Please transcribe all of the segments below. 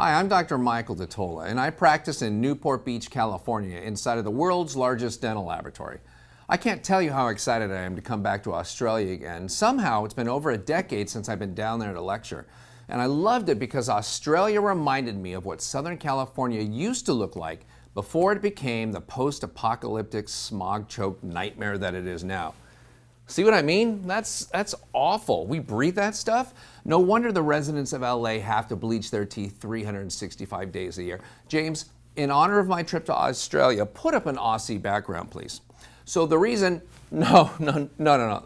Hi, I'm Dr. Michael DiTolla, and I practice in Newport Beach, California, inside of the world's largest dental laboratory. I can't tell you how excited I am to come back to Australia again. Somehow, it's been over a decade since I've been down there to lecture. And I loved it because Australia reminded me of what Southern California used to look like before it became the post-apocalyptic smog-choked nightmare that it is now. See what I mean? That's awful. We breathe that stuff? No wonder the residents of LA have to bleach their teeth 365 days a year. James, in honor of my trip to Australia, put up an Aussie background, please. So the reason, no,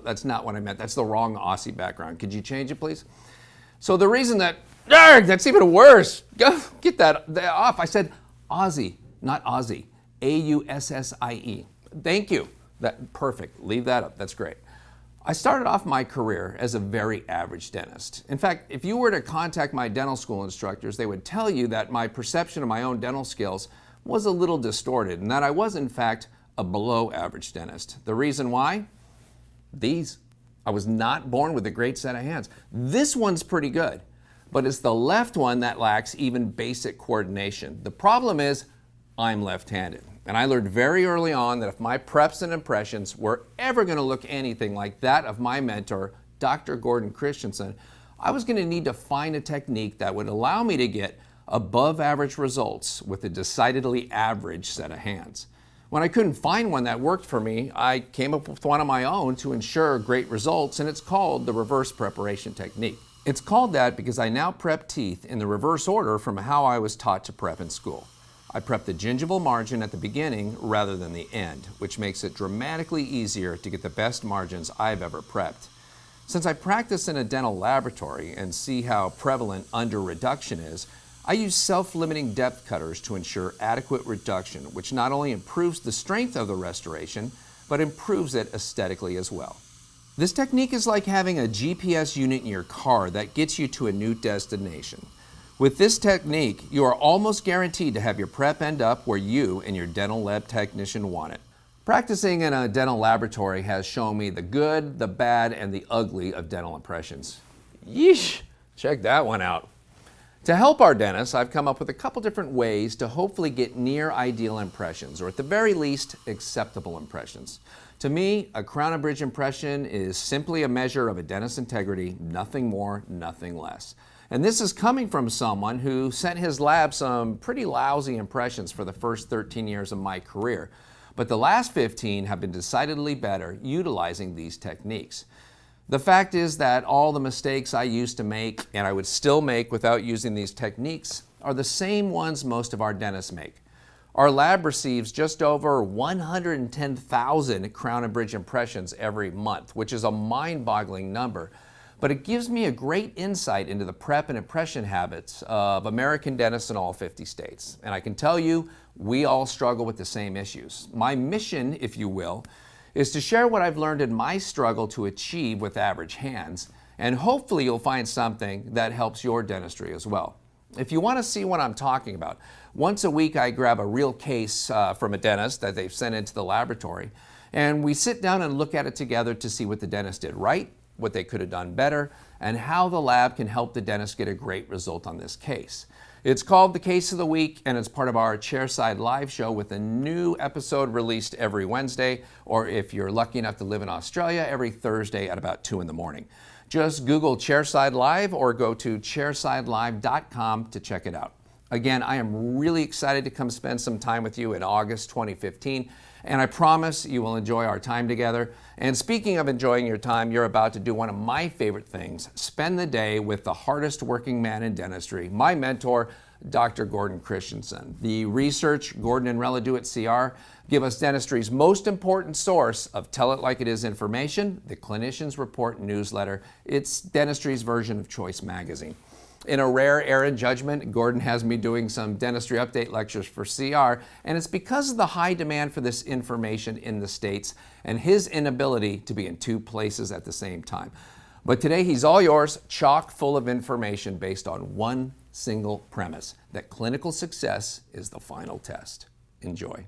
that's not what I meant. That's the wrong Aussie background. Could you change it, please? So the reason that's even worse. Get that off. I said Aussie, not Aussie. A-U-S-S-I-E. Thank you. Perfect. Leave that up. That's great. I started off my career as a very average dentist. In fact, if you were to contact my dental school instructors, they would tell you that my perception of my own dental skills was a little distorted and that I was, in fact, a below average dentist. The reason why? I was not born with a great set of hands. This one's pretty good, but it's the left one that lacks even basic coordination. The problem is I'm left-handed. And I learned very early on that if my preps and impressions were ever going to look anything like that of my mentor, Dr. Gordon Christensen, I was going to need to find a technique that would allow me to get above average results with a decidedly average set of hands. When I couldn't find one that worked for me, I came up with one of my own to ensure great results, and it's called the reverse preparation technique. It's called that because I now prep teeth in the reverse order from how I was taught to prep in school. I prep the gingival margin at the beginning rather than the end, which makes it dramatically easier to get the best margins I've ever prepped. Since I practice in a dental laboratory and see how prevalent under-reduction is, I use self-limiting depth cutters to ensure adequate reduction, which not only improves the strength of the restoration, but improves it aesthetically as well. This technique is like having a GPS unit in your car that gets you to a new destination. With this technique, you are almost guaranteed to have your prep end up where you and your dental lab technician want it. Practicing in a dental laboratory has shown me the good, the bad, and the ugly of dental impressions. Yeesh, check that one out. To help our dentists, I've come up with a couple different ways to hopefully get near ideal impressions, or at the very least, acceptable impressions. To me, a crown and bridge impression is simply a measure of a dentist's integrity, nothing more, nothing less. And this is coming from someone who sent his lab some pretty lousy impressions for the first 13 years of my career. But the last 15 have been decidedly better utilizing these techniques. The fact is that all the mistakes I used to make, and I would still make without using these techniques, are the same ones most of our dentists make. Our lab receives just over 110,000 crown and bridge impressions every month, which is a mind-boggling number. But it gives me a great insight into the prep and impression habits of American dentists in all 50 states. And I can tell you, we all struggle with the same issues. My mission, if you will, is to share what I've learned in my struggle to achieve with average hands, and hopefully you'll find something that helps your dentistry as well. If you want to see what I'm talking about, once a week I grab a real case from a dentist that they've sent into the laboratory, and we sit down and look at it together to see what the dentist did right, what they could have done better, and how the lab can help the dentist get a great result on this case. It's called the Case of the Week, and it's part of our Chairside Live show with a new episode released every Wednesday, or if you're lucky enough to live in Australia, every Thursday at about 2 in the morning. Just Google Chairside Live or go to chairsidelive.com to check it out. Again, I am really excited to come spend some time with you in August 2015, and I promise you will enjoy our time together. And speaking of enjoying your time, you're about to do one of my favorite things, spend the day with the hardest working man in dentistry, my mentor, Dr. Gordon Christensen. The research Gordon and Rella do at CR give us dentistry's most important source of Tell It Like It Is information, the Clinicians Report newsletter. It's dentistry's version of Choice Magazine. In a rare error in judgment, Gordon has me doing some dentistry update lectures for CR, and it's because of the high demand for this information in the States and his inability to be in two places at the same time. But today he's all yours, chock full of information based on one single premise, that clinical success is the final test. Enjoy.